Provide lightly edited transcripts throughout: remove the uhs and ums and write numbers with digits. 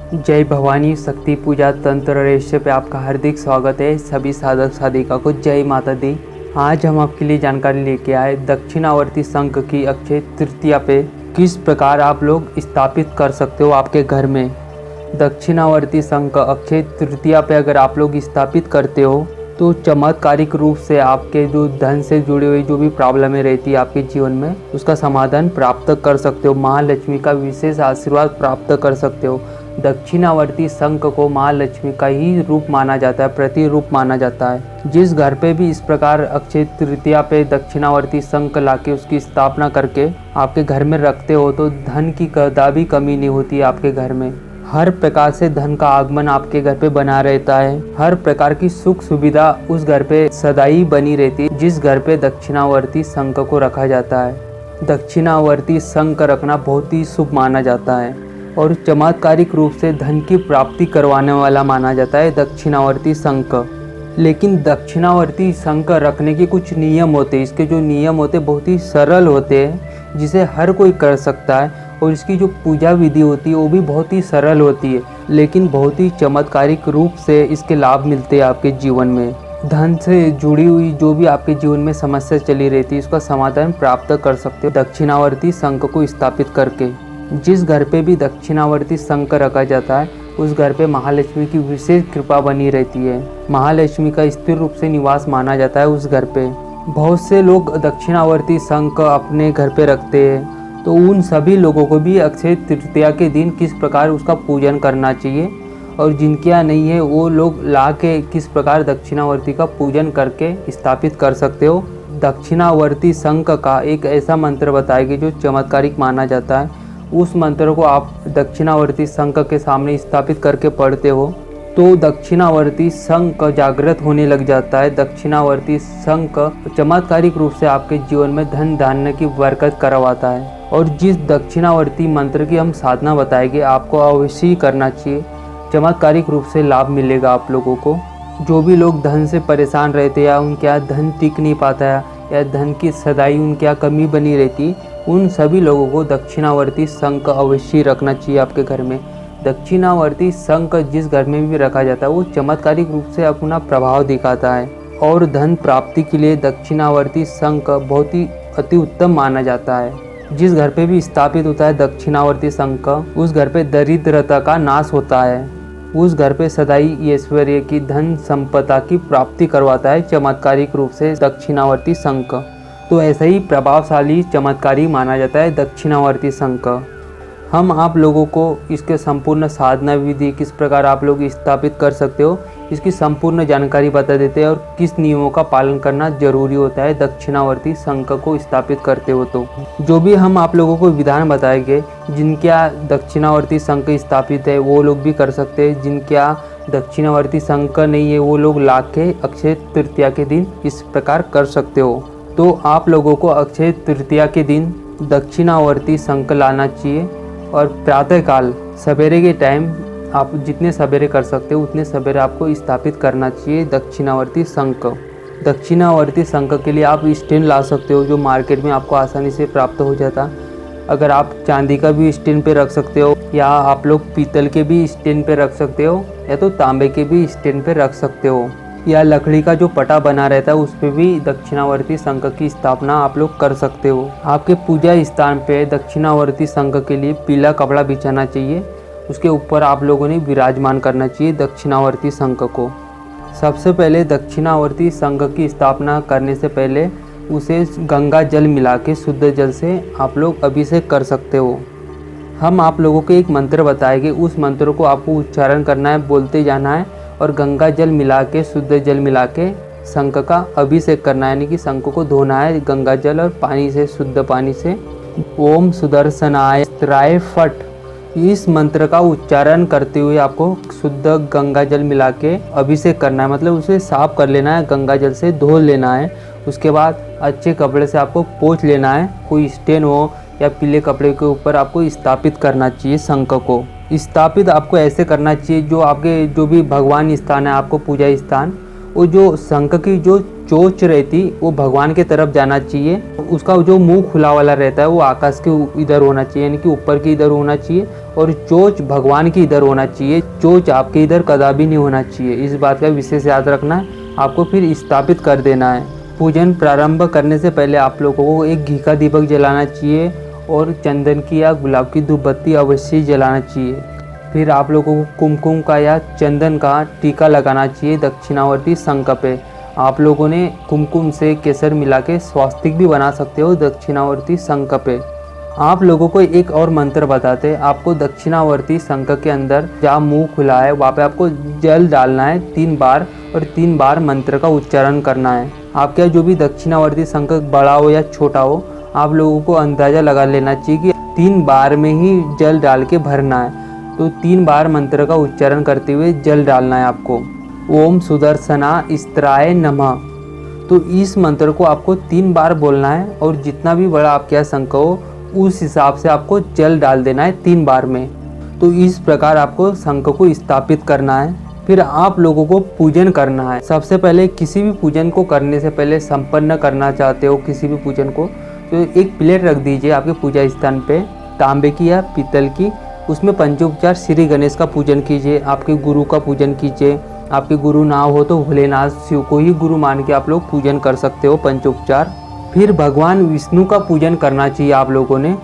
जय भवानी शक्ति पूजा तंत्र रहस्य पे आपका हार्दिक स्वागत है। सभी साधक साधिका को जय माता दी। आज हम आपके लिए जानकारी लेके आए दक्षिणावर्ती शंख की अक्षय तृतीया पे किस प्रकार आप लोग स्थापित कर सकते हो आपके घर में। दक्षिणावर्ती शंख अक्षय तृतीया पे अगर आप लोग स्थापित करते हो तो चमत्कारिक रूप से आपके जो धन से जुड़ी हुई जो भी प्रॉब्लमें रहती है आपके जीवन में उसका समाधान प्राप्त कर सकते हो। महालक्ष्मी का विशेष आशीर्वाद प्राप्त कर सकते हो। दक्षिणावर्ती शंख को महालक्ष्मी का ही रूप माना जाता है, प्रतिरूप माना जाता है। जिस घर पे भी इस प्रकार अक्षय तृतीया पे दक्षिणावर्ती शंख लाके उसकी स्थापना करके आपके घर में रखते हो तो धन की कदापि कमी नहीं होती है आपके घर में। हर प्रकार से धन का आगमन आपके घर पे बना रहता है। हर प्रकार की सुख सुविधा उस घर पे सदाई बनी रहती है जिस घर पे दक्षिणावर्ती शंख को रखा जाता है। दक्षिणावर्ती शंख रखना बहुत ही शुभ माना जाता है और चमत्कारिक रूप से धन की प्राप्ति करवाने वाला माना जाता है दक्षिणावर्ती शंख। लेकिन दक्षिणावर्ती शंख रखने के कुछ नियम होते हैं। इसके जो नियम होते हैं बहुत ही सरल होते हैं जिसे हर कोई कर सकता है और इसकी जो पूजा विधि होती है वो भी बहुत ही सरल होती है, लेकिन बहुत ही चमत्कारिक रूप से इसके लाभ मिलते हैं आपके जीवन में। धन से जुड़ी हुई जो भी आपके जीवन में समस्या चली रहती है उसका समाधान प्राप्त कर सकते हो दक्षिणावर्ती शंख को स्थापित करके। जिस घर पे भी दक्षिणावर्ती शंख रखा जाता है उस घर पे महालक्ष्मी की विशेष कृपा बनी रहती है। महालक्ष्मी का स्थिर रूप से निवास माना जाता है उस घर पे। बहुत से लोग दक्षिणावर्ती शंख अपने घर पे रखते हैं तो उन सभी लोगों को भी अक्षय तृतीया के दिन किस प्रकार उसका पूजन करना चाहिए और जिनके यहाँ नहीं है वो लोग ला के किस प्रकार दक्षिणावर्ती का पूजन करके स्थापित कर सकते हो। दक्षिणावर्ती शंख का एक ऐसा मंत्र बताएगी जो चमत्कारिक माना जाता है। उस मंत्र को आप दक्षिणावर्ती शंख के सामने स्थापित करके पढ़ते हो तो दक्षिणावर्ती शंख जागृत होने लग जाता है। दक्षिणावर्ती शंख चमत्कारिक रूप से आपके जीवन में धन धान्य की बरकत करवाता है। और जिस दक्षिणावर्ती मंत्र की हम साधना बताएंगे आपको अवश्य ही करना चाहिए। चमत्कारिक रूप से लाभ मिलेगा आप लोगों को। जो भी लोग धन से परेशान रहते या उनके यहाँ धन टिक नहीं पाता है या धन की सदाई उनके यहाँ कमी बनी रहती, उन सभी लोगों को दक्षिणावर्ती शंख अवश्य रखना चाहिए आपके घर में। दक्षिणावर्ती शंख जिस घर में भी रखा जाता है वो चमत्कारिक रूप से अपना प्रभाव दिखाता है और धन प्राप्ति के लिए दक्षिणावर्ती शंख बहुत ही अति उत्तम माना जाता है। जिस घर पे भी स्थापित होता है दक्षिणावर्ती शंख उस घर पे दरिद्रता का नाश होता है। उस घर पे सदाई ऐश्वर्य की धन संपदा की प्राप्ति करवाता है चमत्कारिक रूप से दक्षिणावर्ती शंख। तो ऐसा ही प्रभावशाली चमत्कारी माना जाता है दक्षिणावर्ती शंख। हम आप लोगों को इसके संपूर्ण साधना विधि किस प्रकार आप लोग स्थापित कर सकते हो इसकी संपूर्ण जानकारी बता देते हैं और किस नियमों का पालन करना जरूरी होता है दक्षिणावर्ती शंख को स्थापित करते हो। तो जो भी हम आप लोगों को विधान बताएंगे जिनके यहाँ दक्षिणावर्ती शंख स्थापित है वो लोग भी कर सकते हैं। जिनके यहाँ दक्षिणावर्ती शंख नहीं है वो लोग ला के अक्षय तृतीया के दिन इस प्रकार कर सकते हो। तो आप लोगों को अक्षय तृतीया के दिन दक्षिणावर्ती शंख लाना चाहिए और प्रातःकाल सवेरे के टाइम आप जितने सवेरे कर सकते हो उतने सवेरे आपको स्थापित करना चाहिए दक्षिणावर्ती शंख। दक्षिणावर्ती शंख के लिए आप स्टैंड ला सकते हो जो मार्केट में आपको आसानी से प्राप्त हो जाता। अगर आप चांदी का भी स्टैंड पे रख सकते हो या आप लोग पीतल के भी स्टैंड पे रख सकते हो या तो तांबे के भी स्टैंड पे रख सकते हो या लकड़ी का जो पटा बना रहता है उस पर भी दक्षिणावर्ती शंख की स्थापना आप लोग कर सकते हो। आपके पूजा स्थान पे दक्षिणावर्ती शंख के लिए पीला कपड़ा बिछाना चाहिए। उसके ऊपर आप लोगों ने विराजमान करना चाहिए दक्षिणावर्ती शंख को। सबसे पहले दक्षिणावर्ती शंख की स्थापना करने से पहले उसे गंगा जल मिला के शुद्ध जल से आप लोग अभिषेक कर सकते हो। हम आप लोगों को एक मंत्र बताएंगे, उस मंत्र को आपको उच्चारण करना है, बोलते जाना है और गंगा जल मिला के शुद्ध जल मिला के शंख का अभिषेक करना है, यानी कि शंख को धोना है गंगा जल और पानी से, शुद्ध पानी से। ओम सुदर्शनाय स्त्राय फट इस मंत्र का उच्चारण करते हुए आपको शुद्ध गंगा जल मिला के अभिषेक करना है, मतलब उसे साफ कर लेना है, गंगा जल से धो लेना है। उसके बाद अच्छे कपड़े से आपको पोंछ लेना है, कोई स्टेन हो या पीले कपड़े के ऊपर आपको स्थापित करना चाहिए शंख को। स्थापित आपको ऐसे करना चाहिए जो आपके जो भी भगवान स्थान है आपको पूजा स्थान वो जो शंख की जो चोंच रहती वो भगवान के तरफ जाना चाहिए। उसका जो मुंह खुला वाला रहता है वो आकाश के इधर होना चाहिए, यानी कि ऊपर की इधर होना चाहिए, और चोंच भगवान की इधर होना चाहिए। चोंच आपके इधर कदापि नहीं होना चाहिए। इस बात का विशेष याद रखना है आपको। फिर स्थापित कर देना है। पूजन प्रारंभ करने से पहले आप लोगों को एक घी का दीपक जलाना चाहिए और चंदन की या गुलाब की धूप बत्ती अवश्य जलाना चाहिए। फिर आप लोगों को कुमकुम का या चंदन का टीका लगाना चाहिए दक्षिणावर्ती शंख पे। आप लोगों ने कुमकुम से केसर मिला के स्वास्तिक भी बना सकते हो दक्षिणावर्ती शंख पे। आप लोगों को एक और मंत्र बताते हैं। आपको दक्षिणावर्ती शंख के अंदर जहाँ मुंह खुला है वहाँ पे आपको जल डालना है 3 बार, और 3 बार मंत्र का उच्चारण करना है। आपका जो भी दक्षिणावर्ती शंख बड़ा हो या छोटा हो, आप लोगों को अंदाज़ा लगा लेना चाहिए कि 3 बार में ही जल डाल के भरना है। तो 3 बार मंत्र का उच्चारण करते हुए जल डालना है आपको। ओम सुदर्शना स्त्राय नमः। तो इस मंत्र को आपको 3 बार बोलना है, और जितना भी बड़ा आपके यहाँ शंख हो उस हिसाब से आपको जल डाल देना है 3 बार में। तो इस प्रकार आपको शंख को स्थापित करना है। फिर आप लोगों को पूजन करना है। सबसे पहले किसी भी पूजन को करने से पहले संपन्न करना चाहते हो किसी भी पूजन को, तो एक प्लेट रख दीजिए आपके पूजा स्थान पे, तांबे की या पीतल की। उसमें पंचोपचार श्री गणेश का पूजन कीजिए, आपके गुरु का पूजन कीजिए। आपके गुरु ना हो तो भोलेनाथ शिव को ही गुरु मान के आप लोग पूजन कर सकते हो पंचोपचार। फिर भगवान विष्णु का पूजन करना चाहिए आप लोगों ने।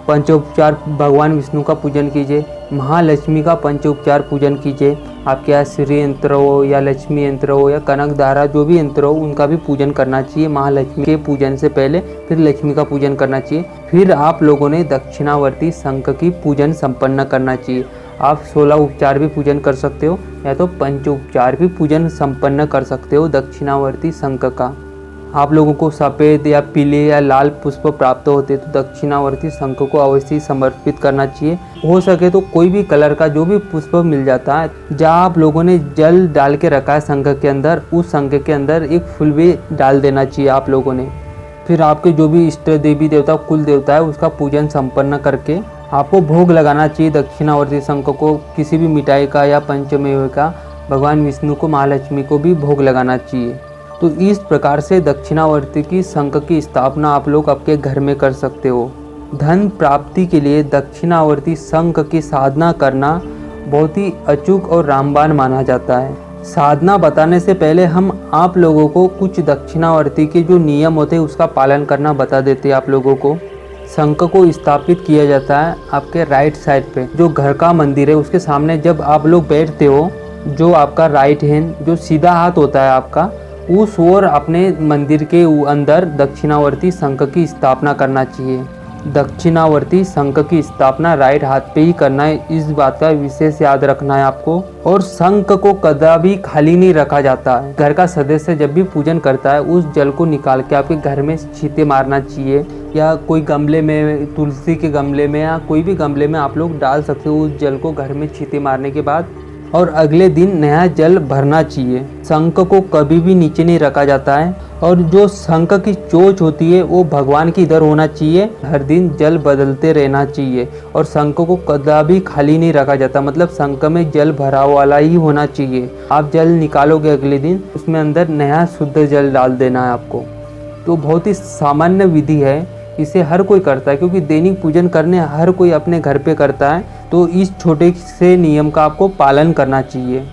पंचोपचार भगवान विष्णु का पूजन कीजिए। महालक्ष्मी का पंचोपचार पूजन कीजिए। आपके यहाँ श्री यंत्र हो या लक्ष्मी यंत्र हो या कनक धारा जो भी यंत्र हो उनका भी पूजन करना चाहिए महालक्ष्मी के पूजन से पहले। फिर लक्ष्मी का पूजन करना चाहिए। फिर आप लोगों ने दक्षिणावर्ती शंख की पूजन संपन्न करना चाहिए। आप 16 उपचार भी पूजन कर सकते हो या तो पंचोपचार भी पूजन संपन्न कर सकते हो दक्षिणावर्ती शंख का। आप लोगों को सफ़ेद या पीले या लाल पुष्प प्राप्त होते तो दक्षिणावर्ती शंख को अवश्य समर्पित करना चाहिए। हो सके तो कोई भी कलर का जो भी पुष्प मिल जाता है, जहाँ आप लोगों ने जल डाल के रखा है शंख के अंदर, उस शंख के अंदर एक फूल भी डाल देना चाहिए आप लोगों ने। फिर आपके जो भी इष्ट देवी देवता कुल देवता है उसका पूजन संपन्न करके आपको भोग लगाना चाहिए दक्षिणावर्ती शंख को। किसी भी मिठाई का या पंचमेवे का भगवान विष्णु को महालक्ष्मी को भी भोग लगाना चाहिए। तो इस प्रकार से दक्षिणावर्ती की शंख की स्थापना आप लोग आपके घर में कर सकते हो। धन प्राप्ति के लिए दक्षिणावर्ती शंख की साधना करना बहुत ही अचूक और रामबाण माना जाता है। साधना बताने से पहले हम आप लोगों को कुछ दक्षिणावर्ती के जो नियम होते हैं उसका पालन करना बता देते हैं आप लोगों को। शंख को स्थापित किया जाता है आपके राइट साइड पे, जो घर का मंदिर है उसके सामने। जब आप लोग बैठते हो, जो आपका राइट हैंड जो सीधा हाथ होता है आपका, उस ओर अपने मंदिर के अंदर दक्षिणावर्ती शंख की स्थापना करना चाहिए। दक्षिणावर्ती शंख की स्थापना राइट हाथ पे ही करना है, इस बात का विशेष याद रखना है आपको। और शंख को कदापि खाली नहीं रखा जाता है। घर का सदस्य जब भी पूजन करता है उस जल को निकाल के आपके घर में छींटे मारना चाहिए, या कोई गमले में, तुलसी के गमले में या कोई भी गमले में आप लोग डाल सकते हो उस जल को घर में छींटे मारने के बाद। और अगले दिन नया जल भरना चाहिए। शंख को कभी भी नीचे नहीं रखा जाता है। और जो शंख की चोंच होती है वो भगवान की इधर होना चाहिए। हर दिन जल बदलते रहना चाहिए और शंख को कदापि खाली नहीं रखा जाता, मतलब शंख में जल भरा वाला ही होना चाहिए। आप जल निकालोगे अगले दिन, उसमें अंदर नया शुद्ध जल डाल देना है आपको। तो बहुत ही सामान्य विधि है, इसे हर कोई करता है क्योंकि दैनिक पूजन करने हर कोई अपने घर पे करता है। तो इस छोटे से नियम का आपको पालन करना चाहिए।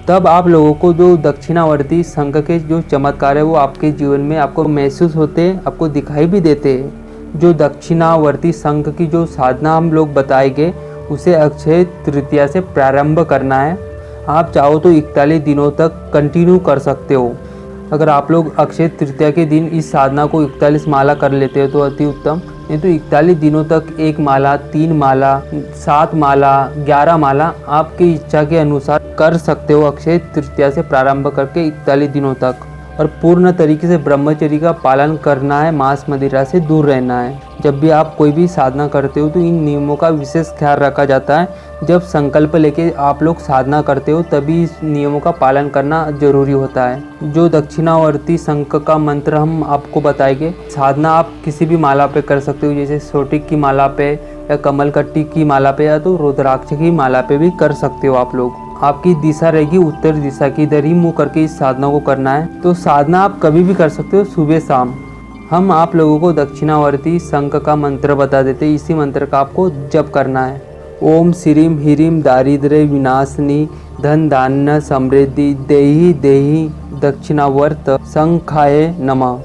तब आप लोगों को जो दक्षिणावर्ती शंख के जो चमत्कार है वो आपके जीवन में आपको महसूस होते हैं, आपको दिखाई भी देते हैं। जो दक्षिणावर्ती शंख की जो साधना हम लोग बताएंगे उसे अक्षय तृतीया से प्रारंभ करना है। आप चाहो तो 41 दिनों तक कंटिन्यू कर सकते हो। अगर आप लोग अक्षय तृतीया के दिन इस साधना को 41 माला कर लेते हो तो अति उत्तम। नहीं तो 41 दिनों तक 1 माला, 3 माला, 7 माला, 11 माला आपकी इच्छा के अनुसार कर सकते हो अक्षय तृतीया से प्रारंभ करके 41 दिनों तक। और पूर्ण तरीके से ब्रह्मचर्य का पालन करना है, मांस मदिरा से दूर रहना है। जब भी आप कोई भी साधना करते हो तो इन नियमों का विशेष ख्याल रखा जाता है। जब संकल्प लेके आप लोग साधना करते हो तभी इस नियमों का पालन करना जरूरी होता है। जो दक्षिणावर्ती शंख का मंत्र हम आपको बताएंगे, साधना आप किसी भी माला पे कर सकते हो, जैसे सोटिक की माला पे या कमलकट्टी की माला पे या तो रुद्राक्ष की माला पे भी कर सकते हो आप लोग। आपकी दिशा रहेगी उत्तर दिशा की, इधर ही मुँह करके इस साधना को करना है। तो साधना आप कभी भी कर सकते हो, सुबह शाम। हम आप लोगों को दक्षिणावर्ती शंख का मंत्र बता देते हैं। इसी मंत्र का आपको जप करना है। ओम श्रीम ह्रीम दारिद्र्य विनाशनी धन धान्य समृद्धि देहि देहि दक्षिणावर्त शंखाय नमः।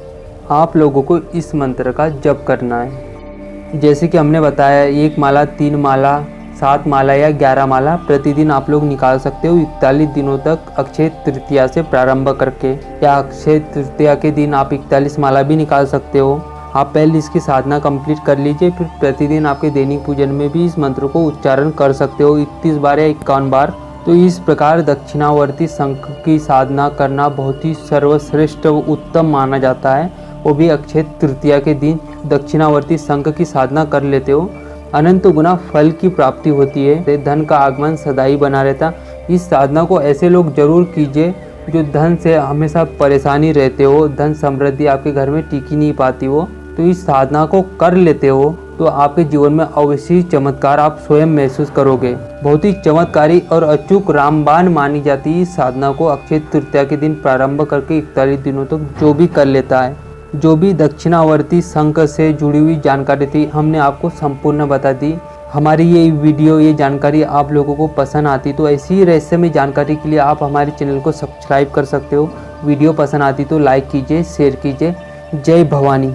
आप लोगों को इस मंत्र का जप करना है। जैसे कि हमने बताया, 1 माला, 3 माला, 7 माला या 11 माला प्रतिदिन आप लोग निकाल सकते हो 41 दिनों तक, अक्षय तृतीया से प्रारंभ करके। या अक्षय तृतीया के दिन आप 41 माला भी निकाल सकते हो। आप पहले इसकी साधना कंप्लीट कर लीजिए, फिर प्रतिदिन आपके दैनिक पूजन में भी इस मंत्र को उच्चारण कर सकते हो 31 बार या 51 बार। तो इस प्रकार दक्षिणावर्ती शंख की साधना करना बहुत ही सर्वश्रेष्ठ उत्तम माना जाता है। वो भी अक्षय तृतीया के दिन दक्षिणावर्ती शंख की साधना कर लेते हो, अनंत गुना फल की प्राप्ति होती है। धन का आगमन सदा ही बना रहता। इस साधना को ऐसे लोग जरूर कीजिए जो धन से हमेशा परेशानी रहते हो, धन समृद्धि आपके घर में टिकी नहीं पाती हो। तो इस साधना को कर लेते हो तो आपके जीवन में अवश्य चमत्कार आप स्वयं महसूस करोगे। बहुत ही चमत्कारी और अचूक रामबाण मानी जाती है इस साधना को अक्षय तृतीया के दिन प्रारंभ करके 41 दिनों तक जो भी कर लेता है। जो भी दक्षिणावर्ती शंख से जुड़ी हुई जानकारी थी हमने आपको संपूर्ण बता दी। हमारी ये वीडियो, ये जानकारी आप लोगों को पसंद आती तो ऐसी ही रहस्यमय जानकारी के लिए आप हमारे चैनल को सब्सक्राइब कर सकते हो। वीडियो पसंद आती तो लाइक कीजिए, शेयर कीजिए। जय भवानी।